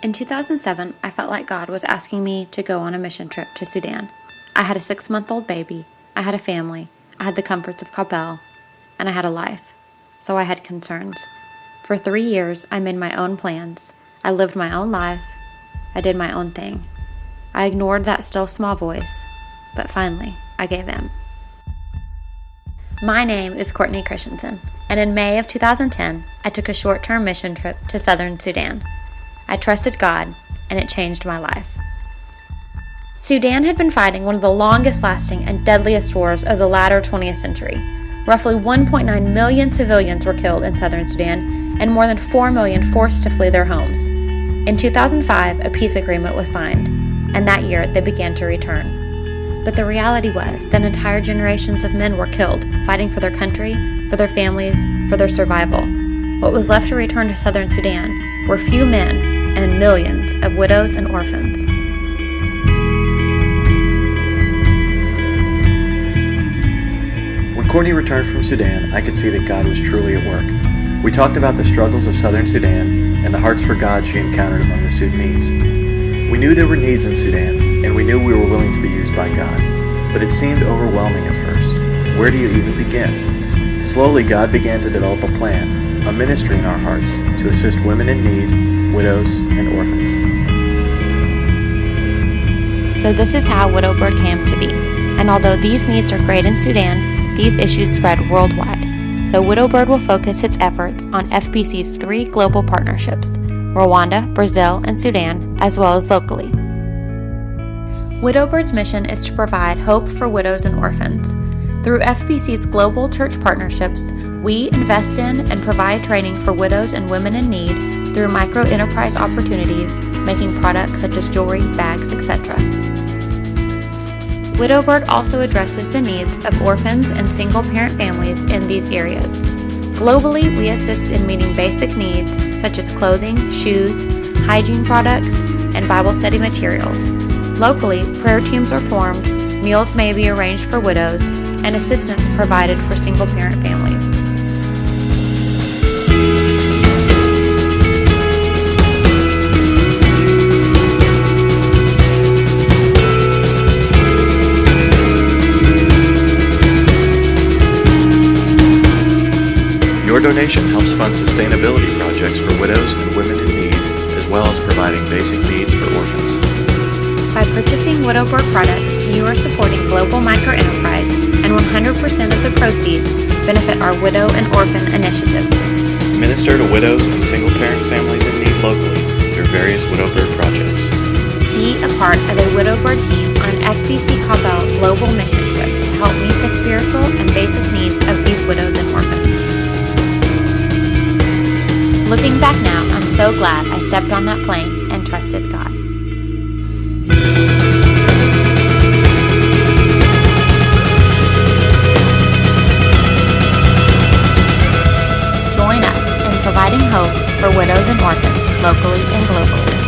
In 2007, I felt like God was asking me to go on a mission trip to Sudan. I had a 6-month-old baby, I had a family, I had the comforts of Kabul, and I had a life. So I had concerns. For 3 years, I made my own plans. I lived my own life. I did my own thing. I ignored that still small voice, but finally, I gave in. My name is Courtney Christensen, and in May of 2010, I took a short-term mission trip to southern Sudan. I trusted God, and it changed my life. Sudan had been fighting one of the longest-lasting and deadliest wars of the latter 20th century. Roughly 1.9 million civilians were killed in southern Sudan, and more than 4 million forced to flee their homes. In 2005, a peace agreement was signed, and that year they began to return. But the reality was that entire generations of men were killed, fighting for their country, for their families, for their survival. What was left to return to southern Sudan were few men and millions of widows and orphans. When Courtney returned from Sudan, I could see that God was truly at work. We talked about the struggles of southern Sudan and the hearts for God she encountered among the Sudanese. We knew there were needs in Sudan, and we knew we were willing to be used by God. But it seemed overwhelming at first. Where do you even begin? Slowly, God began to develop a plan, a ministry in our hearts, to assist women in need, widows, and orphans. So this is how WidowBird came to be. And although these needs are great in Sudan, these issues spread worldwide. So WidowBird will focus its efforts on FBC's 3 global partnerships: Rwanda, Brazil, and Sudan, as well as locally. WidowBird's mission is to provide hope for widows and orphans. Through FBC's global church partnerships, we invest in and provide training for widows and women in need through micro-enterprise opportunities, making products such as jewelry, bags, etc. WidowBird also addresses the needs of orphans and single-parent families in these areas. Globally, we assist in meeting basic needs such as clothing, shoes, hygiene products, and Bible study materials. Locally, prayer teams are formed, meals may be arranged for widows, and assistance provided for single-parent families. Your donation helps fund sustainability projects for widows and women in need, as well as providing basic needs for orphans. By purchasing WidowBird products, you are supporting global microenterprise, and 100% of the proceeds benefit our widow and orphan initiatives. Minister to widows and single-parent families in need locally through various WidowBird projects. Be a part of a WidowBird team on an FBC Kabul global mission trip to help meet the spiritual and basic needs of these widows and orphans. Looking back now, I'm so glad I stepped on that plane and trusted God. Join us in providing hope for widows and orphans locally and globally.